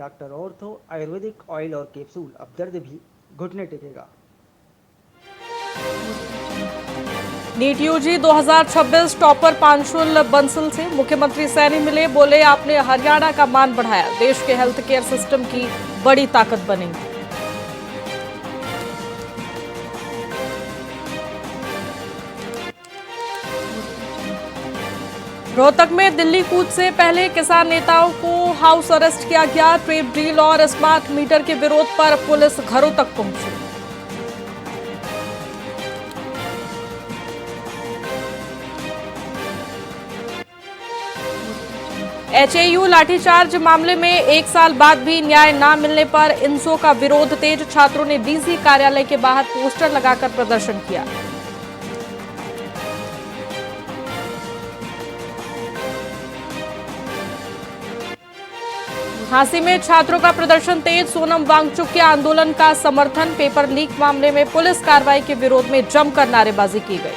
Doctor ortho Ayurvedic oil और capsule, अब दर्द भी घुटने टेकेगा। NEET UG 2026 topper Panshul Bansal से मुख्यमंत्री सैनी मिले, बोले आपने हरियाणा का मान बढ़ाया, देश के हेल्थ केयर सिस्टम की बड़ी ताकत बनेंगे। रोहतक में दिल्ली कूच से पहले किसान नेताओं को हाउस अरेस्ट किया गया, ट्रेड डील और स्मार्ट मीटर के विरोध पर पुलिस घरों तक पहुंची। एचएयू लाठीचार्ज मामले में 1 साल बाद भी न्याय न मिलने पर इंसो का विरोध तेज, छात्रों ने डीसी कार्यालय के बाहर पोस्टर लगाकर प्रदर्शन किया। झांसी में छात्रों का प्रदर्शन तेज, सोनम वांगचुक के आंदोलन का समर्थन, पेपर लीक मामले में पुलिस कार्रवाई के विरोध में जमकर नारेबाजी की गई।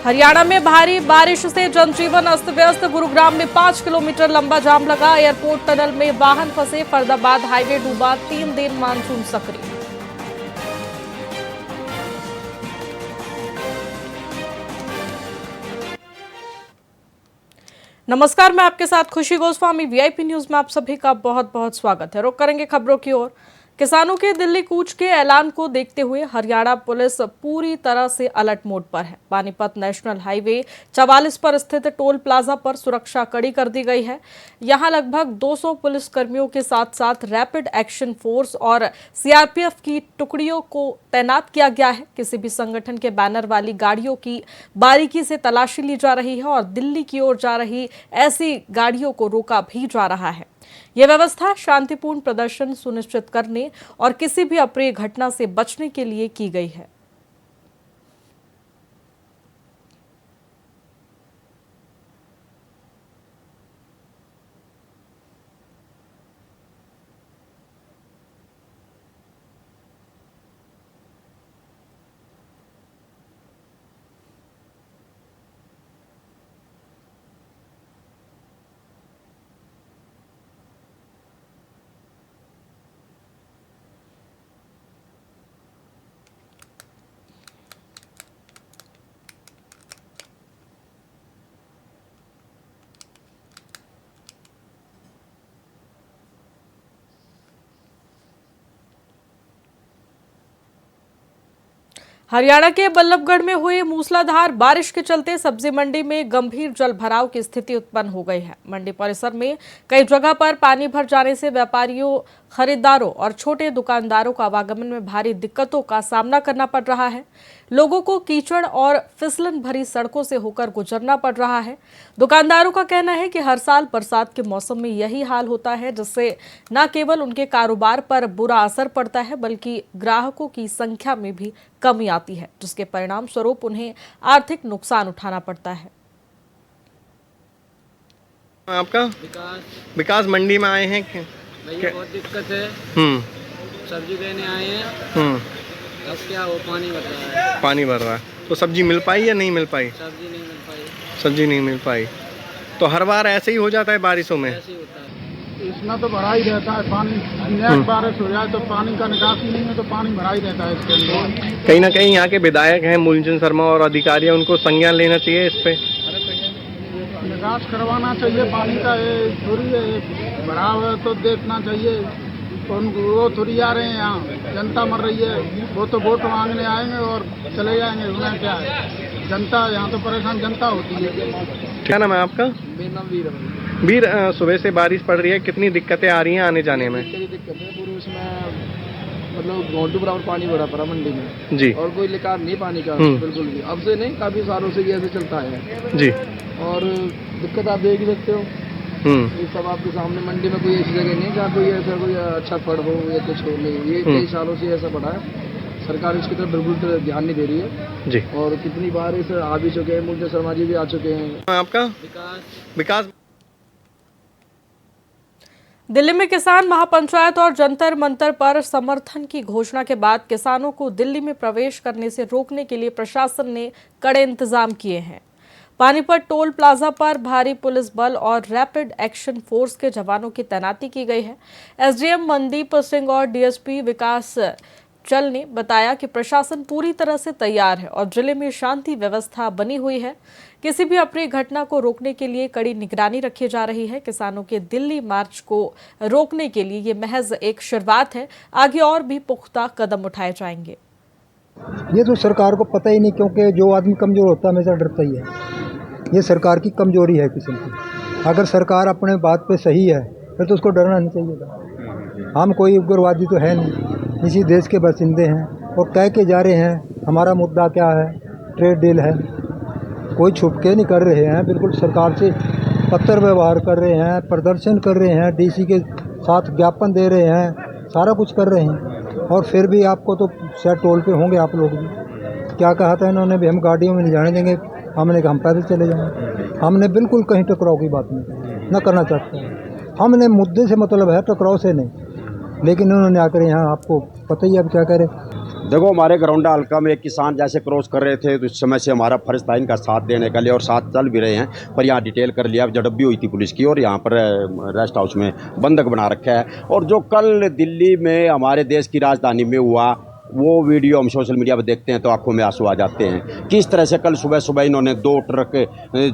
हरियाणा में भारी बारिश से जनजीवन अस्त व्यस्त, गुरुग्राम में 5 किलोमीटर लंबा जाम लगा, एयरपोर्ट टनल में वाहन फंसे, फरीदाबाद हाईवे डूबा, 3 दिन मानसून सक्रिय। नमस्कार, मैं आपके साथ खुशी गोस्वामी। वीआईपी न्यूज में आप सभी का बहुत बहुत स्वागत है। रुक करेंगे खबरों की ओर। किसानों के दिल्ली कूच के ऐलान को देखते हुए हरियाणा पुलिस पूरी तरह से अलर्ट मोड पर है। पानीपत नेशनल हाईवे 44 पर स्थित टोल प्लाजा पर सुरक्षा कड़ी कर दी गई है। यहां लगभग 200 पुलिस कर्मियों के साथ साथ रैपिड एक्शन फोर्स और सीआरपीएफ की टुकड़ियों को तैनात किया गया है। किसी भी संगठन के बैनर वाली गाड़ियों की बारीकी से तलाशी ली जा रही है और दिल्ली की ओर जा रही ऐसी गाड़ियों को रोका भी जा रहा है। यह व्यवस्था शांतिपूर्ण प्रदर्शन सुनिश्चित करने और किसी भी अप्रिय घटना से बचने के लिए की गई है। हरियाणा के बल्लभगढ़ में हुई मूसलाधार बारिश के चलते सब्जी मंडी में गंभीर जलभराव की स्थिति उत्पन्न हो गई है। मंडी परिसर में कई जगह पर पानी भर जाने से व्यापारियों, खरीदारों और छोटे दुकानदारों को आवागमन में भारी दिक्कतों का सामना करना पड़ रहा है। लोगों को कीचड़ और फिसलन भरी सड़कों से होकर गुजरना पड़ रहा है। दुकानदारों का कहना है कि हर साल बरसात के मौसम में यही हाल होता है, जिससे न केवल उनके कारोबार पर बुरा असर पड़ता है बल्कि ग्राहकों की संख्या में भी कमी आती है, जिसके परिणाम स्वरूप उन्हें आर्थिक नुकसान उठाना पड़ता है। आपका विकास मंडी में आए हैं भैया, बहुत दिक्कत है। सब्जी लेने आए हैं। अब क्या हो, पानी भर रहा है। पानी भर रहा है तो सब्जी मिल पाई या नहीं मिल पाई? सब्जी नहीं मिल पाई। सब्जी नहीं मिल पाई तो हर बार ऐसे ही हो जाता है बारिशों में? ऐसे ही होता है। इसमें तो भरा ही रहता है पानी। बारिश हो जाए तो पानी का निकास ही नहीं है, तो पानी भरा ही रहता है इसके अंदर। कहीं ना कहीं यहाँ के विधायक हैं मूलचंद शर्मा और अधिकारी, उनको संज्ञान लेना चाहिए इस पे। निकास करवाना चाहिए पानी का, ये थोड़ी है भरा हुआ तो देखना चाहिए। वो थोड़ी आ रहे हैं, यहाँ जनता मर रही है। वो तो वोट मांगने आएंगे और चले जाएंगे, उन्हें क्या है। जनता यहाँ तो परेशान जनता होती है। क्या नाम है आपका? मेरा नाम वीर है। वीर, सुबह से बारिश पड़ रही है, कितनी दिक्कतें आ रही हैं आने जाने में? दिक्कत है पूरी, उसमें मतलब घोंटू बराबर पानी भरा पड़ा मंडी में जी। और कोई निकाल नहीं पानी का बिल्कुल भी। अब से नहीं, काफी सालों से ये ऐसे चलता है जी। और दिक्कत आप देख ही सकते हो। ये सब आपके सामने मंडी में कोई ऐसी जगह नहीं जहाँ कोई ऐसा कोई अच्छा फल हो या कुछ हो, नहीं। ये कई सालों से ऐसा पड़ा है। सरकार इसकी तरफ बिल्कुल ध्यान नहीं दे रही है जी। और कितनी बार इस आ भी चुके हैं, मूलचंद शर्मा जी भी आ चुके हैं। आपका विकास दिल्ली में किसान महापंचायत और जंतर मंतर पर समर्थन की घोषणा के बाद किसानों को दिल्ली में प्रवेश करने से रोकने के लिए प्रशासन ने कड़े इंतजाम किए हैं। पानीपत टोल प्लाजा पर भारी पुलिस बल और रैपिड एक्शन फोर्स के जवानों की तैनाती की गई है। एसडीएम मनदीप सिंह और डीएसपी विकास चल ने बताया कि प्रशासन पूरी तरह से तैयार है और जिले में शांति व्यवस्था बनी हुई है। किसी भी अप्रिय घटना को रोकने के लिए कड़ी निगरानी रखी जा रही है। किसानों के दिल्ली मार्च को रोकने के लिए ये महज एक शुरुआत है, आगे और भी पुख्ता कदम उठाए जाएंगे। ये तो सरकार को पता ही नहीं, क्योंकि जो आदमी कमज़ोर होता है हमेशा डरता ही है। ये सरकार की कमजोरी है किस्म की। अगर सरकार अपने बात पे सही है फिर तो उसको डरना नहीं चाहिए था। हम कोई उग्रवादी तो है नहीं, इसी देश के बासिंदे हैं और कह के जा रहे हैं हमारा मुद्दा क्या है, ट्रेड डील है। कोई छुप के नहीं कर रहे हैं, बिल्कुल सरकार से पत्र व्यवहार कर रहे हैं, प्रदर्शन कर रहे हैं, डीसी के साथ ज्ञापन दे रहे हैं, सारा कुछ कर रहे हैं। और फिर भी आपको तो शायद टोल पे होंगे आप लोग भी। क्या कहा था इन्होंने भी, हम गाड़ियों में नहीं जाने देंगे। हमने कहा हम पैदल चले जाएंगे। हमने बिल्कुल कहीं टकराव की बात नहीं न करना चाहते हैं। हमने मुद्दे से मतलब है, टकराव से नहीं। लेकिन उन्होंने आकर यहाँ आपको पता ही अब क्या करें। देखो, हमारे घरौंडा हल्का में एक किसान जैसे क्रॉस कर रहे थे तो इस समय से हमारा फर्ज था इनका साथ देने का लिए, और साथ चल भी रहे हैं। पर यहाँ डिटेल कर लिया, झड़प भी हुई थी पुलिस की और यहाँ पर रेस्ट हाउस में बंधक बना रखा है। और जो कल दिल्ली में हमारे देश की राजधानी में हुआ वो वीडियो हम सोशल मीडिया पर देखते हैं तो आंखों में आंसू आ जाते हैं। किस तरह से कल सुबह सुबह इन्होंने 2 ट्रक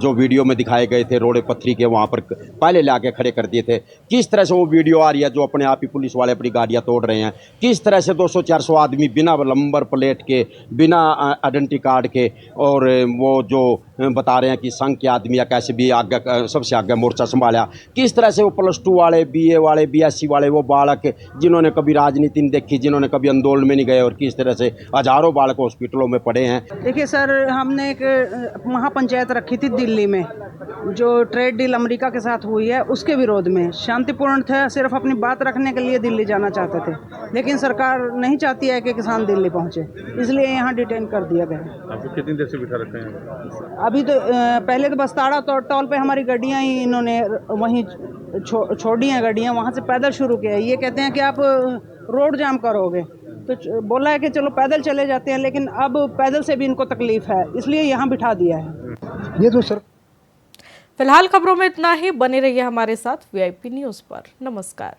जो वीडियो में दिखाए गए थे रोड़े पत्थरी के वहाँ पर पहले ला के खड़े कर दिए थे। किस तरह से वो वीडियो आ रही है जो अपने आप ही पुलिस वाले अपनी गाड़ियाँ तोड़ रहे हैं। किस तरह से 200-400 आदमी बिना नंबर प्लेट के, बिना आइडेंटिटी कार्ड के, और वो जो बता रहे हैं कि संघ के आदमी या कैसे भी आगे सबसे आगे मोर्चा संभाला। किस तरह से वो +2 वाले, BA वाले, BSc वाले, वो बालक जिन्होंने कभी राजनीति नहीं देखी, जिन्होंने कभी आंदोलन में नहीं गए, और किस तरह से हजारों बालक हॉस्पिटलों में पड़े हैं। देखिए सर, हमने एक महापंचायत रखी थी दिल्ली में जो ट्रेड डील अमेरिका के साथ हुई है, उसके विरोध में शांतिपूर्ण थे। सिर्फ अपनी बात रखने के लिए दिल्ली जाना चाहते थे, लेकिन सरकार नहीं चाहती है कि किसान दिल्ली पहुंचे, इसलिए यहाँ डिटेन कर दिया गया। आपको कितनी देर से बिठा रखे हैं? अभी तो पहले तो बस्ताड़ा टोल पे हमारी गाड़ियाँ ही इन्होंने वहीं छोड़ी हैं गाड़ियाँ, वहाँ से पैदल शुरू किया। ये कहते हैं कि आप रोड जाम करोगे, तो बोला है कि चलो पैदल चले जाते हैं, लेकिन अब पैदल से भी इनको तकलीफ है, इसलिए यहाँ बिठा दिया है। ये तो सर फिलहाल खबरों में इतना ही। बने रहिए हमारे साथ VIP न्यूज़ पर। नमस्कार।